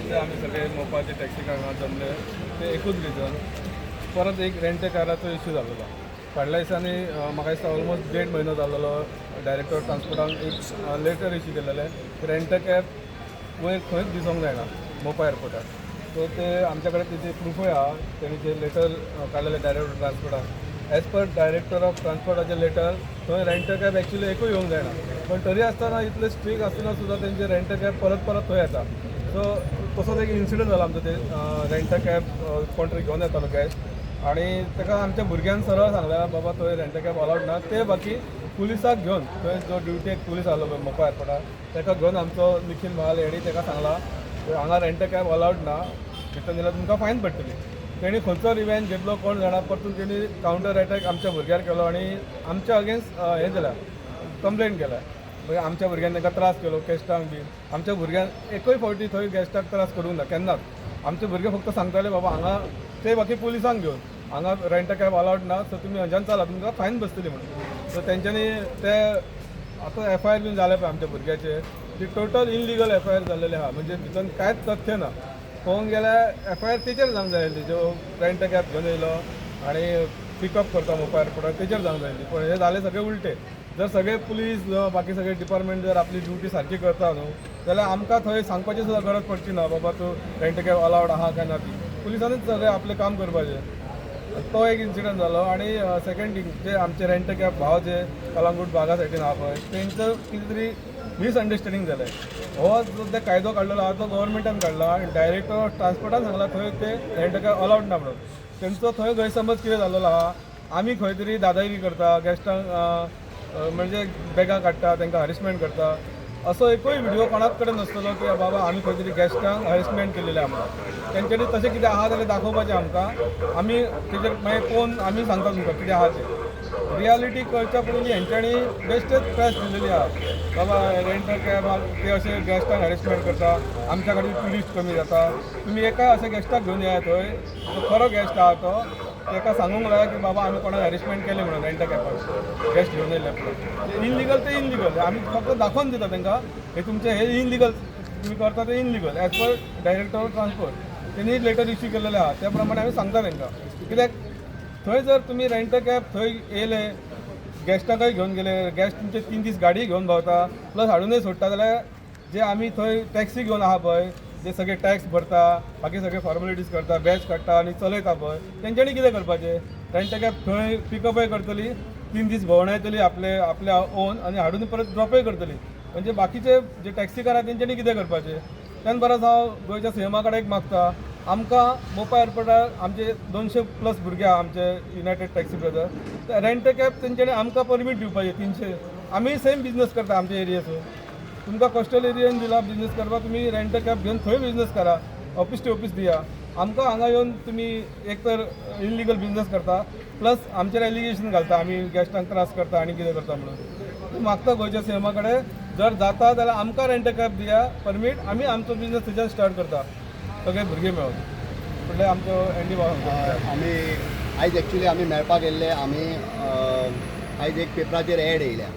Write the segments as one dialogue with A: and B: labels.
A: जे आम्ही सगळे मोपाचे टॅक्सी काढणार जमले ते एकूच रिजन परत एक रेंट काराचो इश्यू जाल्लो फाटल्या दिसांनी म्हाका दिसता ऑलमोस्ट 1.5 म्हयनो जाल्लो डायरेक्टर ट्रान्सपोर्टान एक लेटर इश्यू केलेले रेंट कॅब वयर खंयच दिसूंक जायना मोपा एअरपोर्टार सो ते आमच्या कडेन तेचे प्रूफय आहा तेणी ते लेटर काडलेले डायरेक्टर ट्रान्सपोर्टान एज पर डायरेक्टर ऑफ ट्रान्सपोर्टाचे लेटर थंय रेंट कॅब एक्चुली एकूय येवंक जायना पण तरी आसतना इतले स्ट्रीक आसतना सुद्दां तेंचे रेंट कॅब परत थंय येता सो तसोच एक इन्सिडंट जाला आमचो ते रेंट कॅब कोण तरी घेवन येतालो गेस्ट आणि ताका आमच्या भुरग्यान सरळ सांगलें बाबा थंय रेंट कॅब अलावड ना ते बाकी पुलिसाक घेवन थंय जो ड्युटेक पुलीस आहलो पळय मोपा एअरपोर्टार ताका घेवन आमचो निखिल महाल हेणी ताका सांगला हांगा रेंट कॅब अलावड ना भितर गेल्यार तुमकां फायन पडटली तेणी खंयचो रिवेंज घेतलो कोण जाणा परतून तेणी कावंटर अटॅक आमच्या भुरग्यार केलो आनी आमच्या अगेन्स्ट हें जाल्या कंप्लेन केल्या मागीर आमच्या भुरग्यांनी ताका त्रास केलो गेस्टांक बी आमच्या भुरग्यान एकूय फावटी थंय गेस्टाक त्रास करूंक ना केन्नाच आमचे भुरगे फक्त सांगताले बाबा हांगा ते बाकी पुलिसांक घेवन हांगा रेंट कॅब अलावड ना सो तुमी हंजान चला तुमकां फायन बसतली म्हणून सो तेंच्यांनी ते आतां FIR बीन जाले पळय आमच्या भुरग्याचे ती टोटल इनलिगल FIR जाल्लेली आहा म्हणजे भितर कांयच तथ्य ना पळोवंक गेल्यार FIR तेचेर जावंक जाय आसली जो रेंट कॅब घेवन येयलो आनी पिकअप करता मोपा एअरपोर्टार तेचेर जावंक जाय आसली पण हे जाले सगळे उलटे जर सगळे पुलीस बाकी सगळे डिपार्टमेंट जर आपली ड्युटी सारकी करता न्हू जाल्यार आमकां थंय सांगपाची सुद्दां गरज पडची ना बाबा तूं रेंट कॅब अलावड आहा काय ना ती पुलिसांनीच सगळें आपलें काम करपाचें तो एक इन्सिडंट जालो आनी सेकंड थिंग जे आमचे रेंट कॅब भाव जे कलंगूट बागा सायडीन आहा पळय तेंचं कितें तरी मिसअंडरस्टँडींग जालें हो जो ते कायदो काडलेलो आहा तो गव्हर्मेंटान काडला आनी डायरेक्टर ऑफ ट्रान्सपोर्टान सांगला थंय ते रेंट कॅब अलावड ना म्हणून तेंचो थंय गैरसमज कितें जाल्लो आहा आमी खंय तरी दादागिरी करता गेस्टांक म्हणजे बॅगां काडटा तांकां हॅरेसमेंट करता असो एकूय व्हिडिओ कोणाच कडेन नासतलो की बाबा आमी खंय तरी गेस्टांक हॅरेसमेंट केलेलें आमकां तेंच्यांनी तशें कितें आहा जाल्यार दाखोवपाचें आमकां आमी तेजेर मागीर पळोवन आमी सांगता तुमकां कितें आहा तें रियालिटी कळच्या पयलीं हेंच्यांनी बेश्टेच प्रेस दिलेली आहा बाबा रेंट कॅब ते अशें गेस्टांक हॅरेसमेंट करता आमच्या कडेन ट्युरिस्ट कमी जाता तुमी एका अशें गेस्टाक घेवन येया थंय जो खरो गेस्ट आहा तो ताका सांगूंक लाया की बाबा आमी कोणाक हॅरेसमेंट केलें म्हणून रेंट कॅबाक गेस्ट घेवन येयले म्हणून इनलिगल ते इनलिगल आमी फक्त दाखोवन दिता तांकां हे तुमचें हे इनलिगल तुमी करता ते illegal age per director of transport तेणी लेटर इश्यू केलेले आहा त्या प्रमाणे आमी सांगता तांकां कित्याक थंय जर तुमी रेंट कॅब थंय येयले गेस्टाकय घेवन गेले गेस्ट तुमचे 3 दीस गाडी घेवन भोंवता प्लस हाडूनय सोडटा जाल्यार जे आमी थंय टॅक्सी घेवन आहा पळय जे सगळे टॅक्स भरता बाकी सगळे फॉर्मेलिटीज करता बॅच काडटा आनी चलयता पळय तेंच्यांनी कितें करपाचें रेंट कॅब थंय पिकअपय करतली 3 दीस भोंवडायतली आपल्या ओन आनी हाडून परत ड्रॉपय करतली म्हणजे बाकीचे जे टॅक्सीकार आहा तेंच्यांनी कितें करपाचें त्यान परस हांव गोंयच्या सीएमा कडेन एक मागता आमकां मोपा एअरपोर्टार आमचे 200+ भुरगे आहा आमचे United taxi brother rent cab तेंच्यांनी आमकां परमीट दिवपाचें 300 आमी सेम बिजनस करता आमच्या एरियेसून तुमकां कोस्टल एरियेन दिला बिजनस करपाक तुमी रेंट कॅब घेवन थंय बिजनस करा ऑफिस टू ऑफिस दिया आमकां हांगा येवन तुमी एक तर इनलिगल बिजनस करता प्लस आमचेर एलिगेशन घालता आमी गेस्टांक त्रास करता आनी कितें करता म्हणून मागता गोंयच्या सीएमा कडेन जर जाता जाल्यार आमकां रेंट कॅब दिया परमीट आमी आमचो बिजनस थंयच्यान स्टार्ट करता सगळे भुरगे मेळून फुडले आमचो एंडी
B: आमी आयज एक्चुली आमी मेळपाक गेल्ले आमी आयज एक पेपराचेर एड येयल्या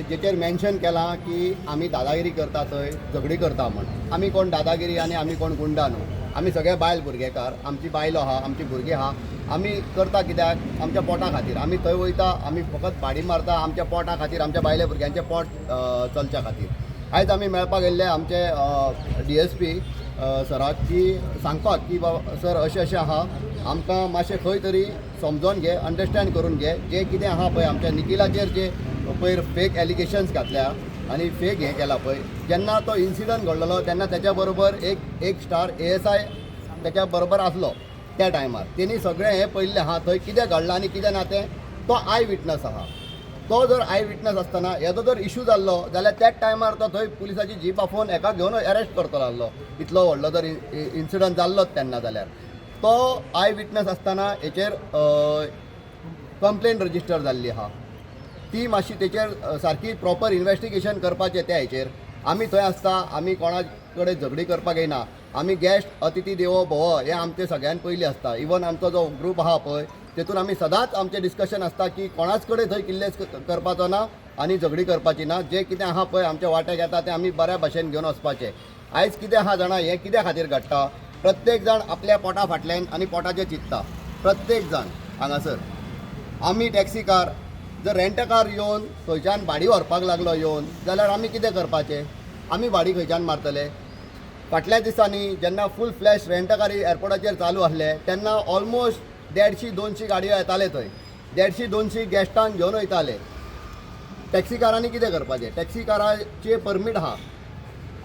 B: जेचेर मेन्शन केलां की आमी दादागिरी करता थंय झगडी करता म्हण आमी कोण दादागिरी आनी आमी कोण गुंडा न्हू आमी सगळे बायल भुरगेकार आमची बायलो आहा आमची भुरगीं आहा आमी करता कित्याक आमच्या पोटा खातीर आमी थंय वयता आमी फकत भाडी मारता आमच्या पोटा खातीर आमच्या बायले भुरग्यांचें पोट चलच्या खातीर आयज आमी मेळपाक गेल्ले आमचे DSP सराक की सांगपाक की बाबा सर अशें अशें आहा आमकां मातशें खंय तरी समजोन घे अंडरस्टँड करून घे जे कितें आहा पळय आमच्या निखिलाचेर जे पयर फेक एलिगेशन्स घातल्या आनी फेक हें केलां पळय जेन्ना तो इन्सिडंट घडलेलो तेन्ना त्याच्या बरोबर एक स्टार ASI त्याच्या बरोबर आसलो त्या टायमार तेणी सगळें हें पळयल्लें आहा थंय कितें घडलां आनी कितें ना तें तो आय विटनस आहा तो जर आय विटनस आसतना हेजो जर इशू जाल्लो जाल्यार त्याच टायमार तो थंय पुलिसाची जीप आफोवन एका घेवन अरेस्ट करतलो आसलो इतलो व्हडलो जर इन्सिडंट जाल्लोच तेन्ना जाल्यार तो आय विटनस आसतना हेचेर कंप्लेन रजिस्टर जाल्ली आहा ती मातशी तेचेर सारकी प्रॉपर इन्वेस्टिगेशन करपाचें त्या हेचेर आमी थंय आसता आमी कोणा कडेन झगडी करपाक येना आमी गेस्ट अतिथी देवो भव हें आमचें सगळ्यान पयलीं आसता इवन आमचो जो ग्रूप आहा पळय तेतून आमी सदांच आमचें डिस्कशन आसता की कोणाच कडेन थंय किल्लेस करपाचो ना आनी झगडी करपाची ना जें कितें आहा पळय आमच्या वाट्याक येता तें आमी बऱ्या भाशेन घेवन वचपाचें आयज कितें आहा जाणा हें कित्या खातीर घडटा प्रत्येक जाण आपल्या पोटा फाटल्यान आनी पोटाचें चिंतता प्रत्येक जाण हांगासर आमी टॅक्सीकार जर रेंट कार येवन खंयच्यान भाडी व्हरपाक लागलो येवन जाल्यार आमी कितें करपाचें आमी भाडी खंयच्यान मारतले फाटल्या दिसांनी जेन्ना फूल फ्लॅश रेंट कारी एअरपोर्टाचेर चालू आसले तेन्ना ऑलमोस्ट 150-200 गाडयो येताले थंय 150-200 गॅस्टांक घेवन वयताले टॅक्सीकारांनी कितें करपाचें टॅक्सीकाराचे परमीट आहा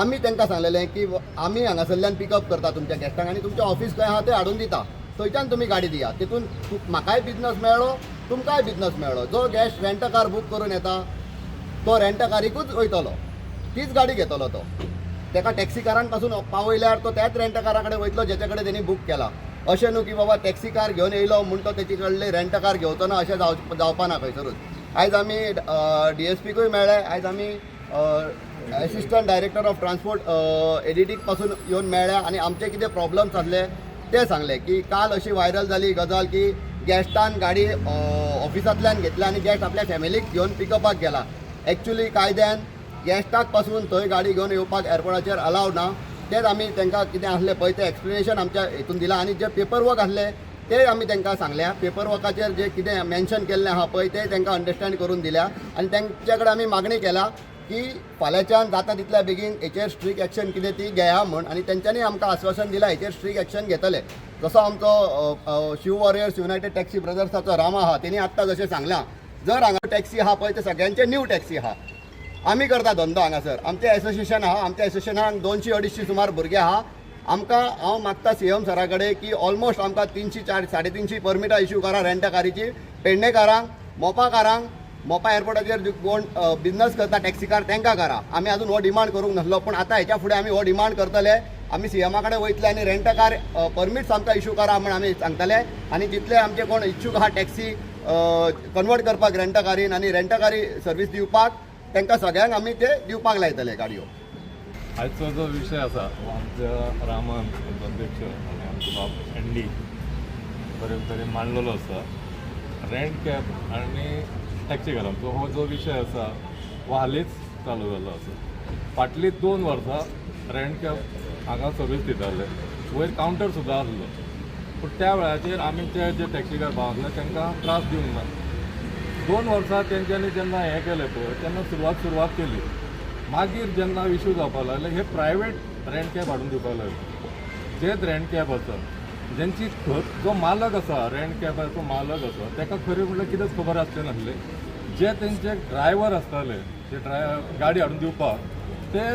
B: आमी तांकां सांगलेलें की आमी हांगासरल्यान पिकअप करता तुमच्या गॅस्टांक आनी तुमचें ऑफीस खंय आहा तें हाडून दिता थंयच्यान तुमी गाडी दिया तितून म्हाकाय बिजनस मेळ्ळो तुमकांय बिजनस मेळ्ळो जो गॅस्ट रेंट कार बूक करून येता तो रेंट कारीकूच वयतलो तीच गाडी घेतलो तो ताका टॅक्सीकारां पासून पावयल्यार तो त्याच रेंट कारा कडेन वयतलो जेचे कडेन तेणी बूक केला अशें न्हू की बाबा टॅक्सी कार घेवन येयलो म्हूण तो तेचे कडले रेंट कार घेवचो ना अशें जावपा ना खंयसरूच आयज आमी DSPकूय मेळ्ळे आयज आमी एसिस्टंट डायरेक्टर ऑफ ट्रान्सपोर्ट एडिटीक पासून येवन मेळ्ळ्या आनी आमचे कितें प्रॉब्लम्स आसले ते सांगले की काल अशी व्हायरल जाली गजाल की गॅस्टान गाडी ऑफिसांतल्यान घेतल्या आनी गॅस्ट आपल्या फॅमिलीक घेवन पिकअपाक गेला एक्चुली कायद्यान गॅस्टाक पासून थंय गाडी घेवन येवपाक एअरपोर्टाचेर अलावड ना तेच आमी तांकां कितें आसलें पळय तें एक्सप्लेनेशन आमच्या हितून दिलां आनी जे पेपर वर्क आसले ते आमी तांकां सांगल्या पेपर वर्काचेर जे कितें मेन्शन केल्लें आहा पळय ते तांकां अंडरस्टँड करून दिल्या आनी तांचे कडेन आमी मागणी केला की फाल्यांच्यान जाता तितल्या बेगीन हेचेर स्ट्रीक एक्शन कितें ती घेया म्हण आनी तेंच्यांनी आमकां आश्वासन दिलां हेचेर स्ट्रीक एक्शन घेतले जसो आमचो शिव वॉरियर्स युनायटेड टॅक्सी ब्रदर्साचो रामा आहा तेणी आत्तां जशें सांगलां जर हांगा टॅक्सी आहा पळय ते सगळ्यांचे न्यू टॅक्सी आहा आमी करता धंदो हांगासर आमचें एसोसिएशन आहा आमच्या एसोसिएशनाक 200-250 सुमार भुरगे आहा आमकां हांव मागता CM सरा कडेन की ऑलमोस्ट आमकां 300-350 परमिटां इश्यू करा रेंट कारीची पेडणेकारांक मोपा एअरपोर्टाचेर कोण बिजनस करता टॅक्सीकार तांकां करा आमी आजून हो डिमांड करूंक नासलो पूण आतां हेच्या फुडें आमी हो डिमांड करतले आमी CMा कडेन वयतले आनी रेंट कार परमीट्स आमकां इश्यू करा म्हण आमी सांगतले आनी जितले आमचे कोण इच्छूक आहा टॅक्सी कन्वर्ट करपाक रेंट कारीन आनी रेंट कारी सर्वीस दिवपाक तांकां सगळ्यांक आमी ते दिवपाक लायतले गाडयो
C: आजचो जो विशय आसा हो आमच्या रामान अध्यक्ष आनी आमचो बाब एनडी बरे तरेन मांडलेलो आसा रेंट कॅब आनी टॅक्सीकारांचो हो जो विशय आसा हो हालींच चालू जाल्लो आसा फाटलीं 2 वर्सां रेंट कॅब हांगा सर्वीस दिताले वयर कावंटर सुद्दां आसलो पूण त्या वेळाचेर आमी ते जे टॅक्सीकार भाव आसले तांकां त्रास दिवंक ना 2 वर्सां तेंच्यांनी जेन्ना हें केलें पळय तेन्ना सुरवात केली मागीर जेन्ना इश्यू जावपाक लागले हे प्रायवेट रेंट कॅब हाडून दिवपाक लागले जेच रेंट कॅब आसा जेंची जो मालक आसा रेंट कॅबाचो मालक आसा ताका खरें म्हणल्यार कितेंच खबर आसलें नासलें जे तेंचे ड्रायव्हर आसताले जे गाडी हाडून दिवपाक ते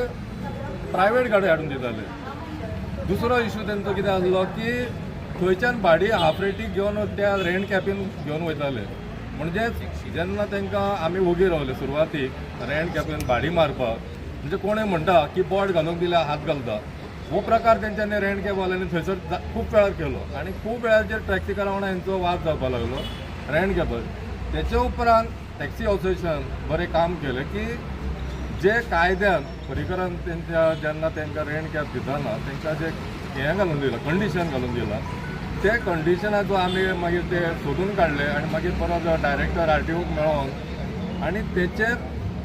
C: प्रायवेट गाडी हाडून दिताले दुसरो इश्यू तेंचो कितें आसलो की थंयच्यान भाडी हाफ रेटीक घेवन त्या रेंट कॅबीन घेवन वयताले म्हणजे जेन्ना तांकां आमी ओगी रावले सुरवातीक रेंट कॅबीन भाडी मारपाक म्हणजे कोणें म्हणटा की बोट घालूंक दिल्यार हात घालता हो प्रकार तेंच्यांनी रेंट कॅबवाल्यांनी थंयसर खूब वेळार केलो आनी खूब वेळाचेर टॅक्सीकारां वांगडा हेंचो वाद जावपाक लागलो रेंट कॅबार तेचे उपरांत टॅक्सी असोसिएशन बरें काम केलें की जे कायद्यान परिकरान तेंच्या जेन्ना तांकां रेंट कॅब दितना तांकां जे हें घालून दिलां कंडिशन घालून दिलां ते कंडिशनाचो आमी मागीर ते सोदून काडले आनी मागीर परत डायरेक्टर RTOक मेळोन आनी तेचेर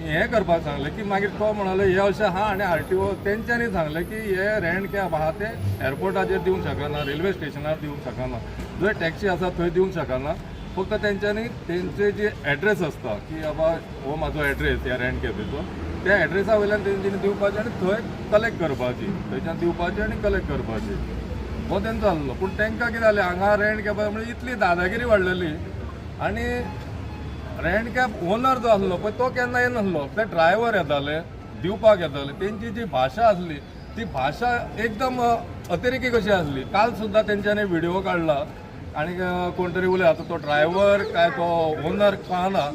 C: हें करपाक सांगलें की मागीर तो म्हणलो हें अशें आहा आनी RTO तेंच्यांनी सांगलें की हे रेंट कॅब आहा ते एअरपोर्टाचेर दिवंक शकना रेल्वे स्टेशनार दिवंक शकना जंय टॅक्सी आसा थंय दिवंक शकना फक्त तेंच्यांनी तेंचे जे एड्रेस आसता की बाबा हो म्हाजो एड्रेस ह्या रेंट कॅबीचो त्या एड्रेसा वयल्यान तेंच्यांनी दिवपाचें आनी थंय कलेक्ट करपाची थंयच्यान दिवपाची आनी कलेक्ट करपाची हो तेंचो आसलो पूण तांकां कितें जालें हांगा रेंट कॅबा म्हणजे इतली दादागिरी वाडलेली आनी रेंट कॅब ओनर जो आसलो पळय तो केन्ना येनासलो ते ड्रायव्हर येताले दिवपाक येताले तेंची जी भाशा आसली ती भाशा एकदम अतिरेकी कशी आसली काल सुद्दां तेंच्यांनी व्हिडिओ काडला आनी कोण तरी उलय आतां तो ड्रायव्हर काय तो ओनर कळना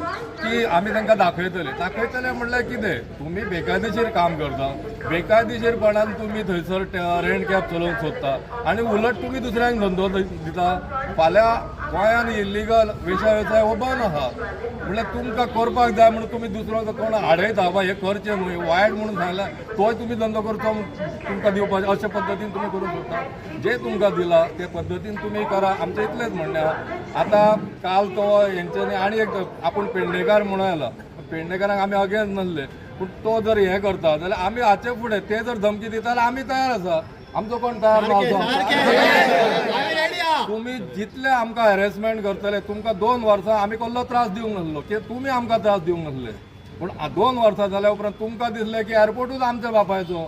C: की आमी तांकां दाखयतले म्हणल्यार कितें तुमी बेकायदेशीर काम करता बेकायदेशीरपणान तुमी थंयसर रेंट कॅब चलोवंक सोदता आनी उलट तुमी दुसऱ्यांक धंदो दिता फाल्यां गोंयान इल्लीगल वेवसाय हो बंद आहा म्हणल्यार तुमकां करपाक जाय म्हणून तुमी दुसरो कोण आडयता बा हें करचें न्हू वायट म्हणून सांगल्यार तोय तुमी धंदो करचो तुमकां दिवपाचें अशे पद्दतीन तुमी करूंक सोदता जे तुमकां दिला ते पद्दतीन तुमी करा आमचें इतलेंच म्हणणें आहा आतां काल तो हेंच्यांनी आनी एक आपूण पेडणेकार म्हणून आयला पेडणेकारांक आमी अगेन्स्ट नासले पूण तो जर हें करता जाल्यार आमी हाचे फुडें ते जर धमकी दिता जाल्यार आमी तयार आसा. आमचो कोण तयार ना. तुम्ही जितले आमकां हॅरेसमेंट करतले तुमकां 2 वर्सां आमी कसलो त्रास दिवंक नासलो की तुमी आमकां त्रास दिवंक नासले. पूण 2 वर्सां जाल्या उपरांत तुमकां दिसलें की एअरपोर्टूच आमच्या बापायचो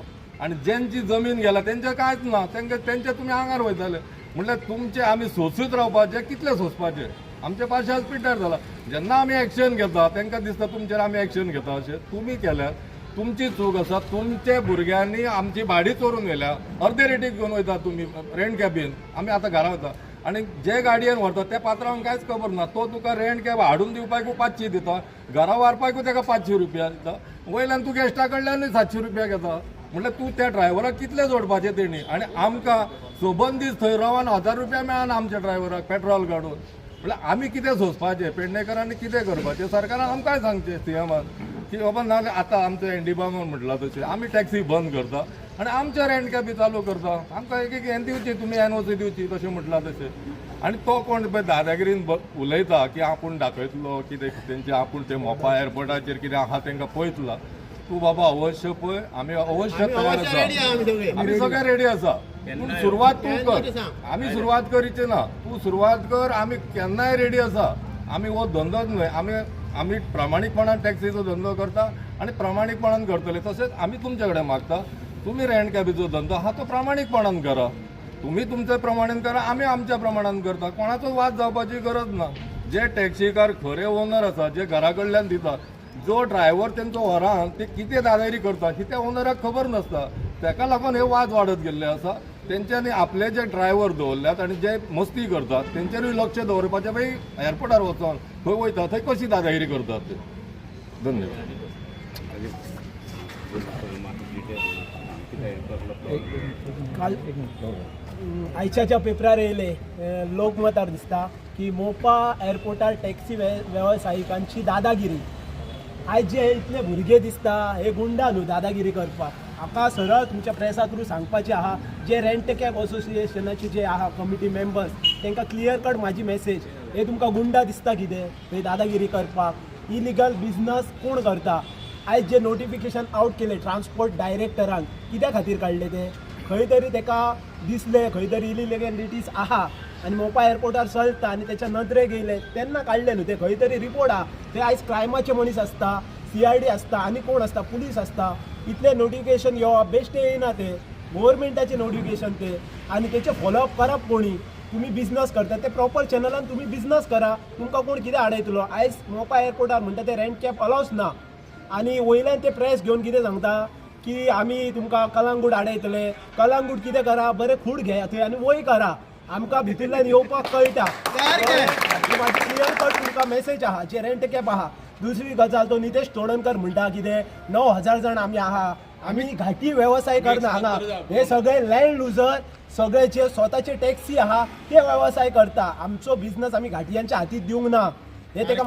C: आनी ज्यांची जमीन गेला तेंचें कांयच ना. तेंचे तुमी आंगार वयताले. म्हणल्यार तुमचे आमी सोंसूच रावपाचे कितले सोंसपाचे. आमचे पार्शाल पिड्ड्यार जाला. जेन्ना आमी एक्शन घेता तांकां दिसता तुमचेर आमी एक्शन घेता अशें. तुमी केल्यार तुमची चूक आसा. तुमचे भुरग्यांनी आमची भाडी चोरून व्हेल्या. अर्दे रेटीक घेवन वयता तुमी रेंट कॅबीन. आमी आतां घरा वता आनी जे गाडयेन व्हरता त्या पात्रांक कांयच खबर ना. तो तुका रेंट कॅब हाडून दिवपाकूय 500 दिता, घरा व्हरपाकूय ताका 500 रुपया दिता, वयल्यान तूं गॅस्टा कडल्यानूय 700 रुपया घेता. म्हणल्यार तूं त्या ड्रायव्हराक कितले जोडपाचे तेणी. आनी आमकां सबंद दीस थंय रावन 1000 रुपया मेळना आमच्या ड्रायव्हराक पेट्रोल काडून. म्हणल्यार आमी कितें सोंसपाचें. पेडणेकरांनी कितें करपाचें. सरकारान आमकांय सांगचें सीएमान की बाबा नाजाल्यार आतां आमचो एनडीबामान म्हटलां तशें आमी टॅक्सी बंद करता आनी आमचे रेंट कॅबी चालू करता. आमकां एक हें दिवची तुमी एनओसी दिवची तशें म्हटलां तशें. आनी तो कोण पळय दादागिरीन उलयता की आपूण दाखयतलो कितें तेंचे आपूण ते मोपा एअरपोर्टाचेर कितें आहा तांकां पळयतला. तूं बाबा अवश्य पळय. आमी अवश्य तयार आसा. आमी सगळे रेडी आसा. पूण सुरवात तूं कर. आमी सुरवात करीची ना. तूं सुरवात कर. आमी केन्नाय रेडी आसा. आमी हो धंदोच न्हय. आमी प्रामाणीकपणान टॅक्सीचो धंदो करता आनी प्रामाणीकपणान करतले. तशेंच आमी तुमचे कडेन मागता तुमी रेंट कॅबीचो धंदो आहा तो प्रामाणीकपणान करा. तुमी तुमच्या प्रमाणान करा, आमी आमच्या प्रमाणान करता. कोणाचो वाद जावपाची गरज ना. जे टॅक्सीकार खरे ओनर आसा जे घरा कडल्यान दिता, जो ड्रायव्हर तेंचो व्हरान ते कितें दादागिरी करता ही त्या ओनराक खबर नासता. ताका लागून हे वाद वाडत गेल्ले आसा. तेंच्यांनी आपले जे ड्रायव्हर दवरल्यात आनी जे मस्ती करतात तेंचेरूय लक्ष दवरपाचें. भाई एअरपोर्टार वचोन खंय वयता थंय कशी दादागिरी करतात ते. धन्यवाद.
D: काल आयच्या पेपरार येयले लोकमतार दिसता की मोपा एअरपोर्टार टॅक्सी वेवसायिकांची दादागिरी. आयज जे इतले भुरगे दिसता हे गुंडा न्हू दादागिरी करपाक. म्हाका सरळ तुमच्या प्रेसा थ्रू सांगपाचें आहा जे रेंट कॅब असोसिएशनाचे जे आहा कमिटी मेंबर्स तांकां क्लियर कट म्हाजी मेसेज. हे तुमकां गुंडा दिसता कितें हे दादागिरी करपाक. इलिगल बिझनस कोण करता. आयज जे नोटिफिकेशन आउट केले ट्रान्सपोर्ट डायरेक्टरान कित्या खातीर काडले ते. खंय तरी ताका दिसले खंय तरी इलिगॅलिटीज आहा आनी मोपा एअरपोर्टार चलता आनी तेच्या नदरेक येयले तेन्ना काडले न्हू ते. खंय तरी रिपोर्ट आहा. ते आयज क्रायमाचे मनीस आसता, CID आसता आनी कोण आसता पुलीस आसता. इतले नोटिफिकेशन येवप बेश्टे येयना ते. गव्हर्मेंटाचे नोटिफिकेशन ते आनी तेचे फॉलोअप करप कोणी. तुम्ही बिझनस करता ते प्रॉपर चॅनलान तुम्ही बिझनस करा. तुमकां कोण कितें आडयतलो. आयज मोपा एअरपोर्टार म्हणटा ते रेंट कॅब अलाउज ना आनी वयल्यान ते प्रेस घेवन कितें सांगता की आमी तुमकां कलंगूट आडयतले. कलंगूट कितें करा बरें खूड घेया थंय आनी वय करा. आमकां भितरल्यान येवपाक कळटा. म्हाजी क्लियर कट तुमकां मेसेज आहा जे रेंट कॅब आहा. दुसरी गजाल तो नितेश तोडणकर म्हणटा कितें 9000 जाण आमी आहा. आमी घाटी वेवसाय करना हांगा. हे सगळे लँड लुजर सगळे जे स्वताचे टॅक्सी आहा ते वेवसाय करता. आमचो बिझनस आमी घाटियांच्या हातींत दिवंक ना. हे ताका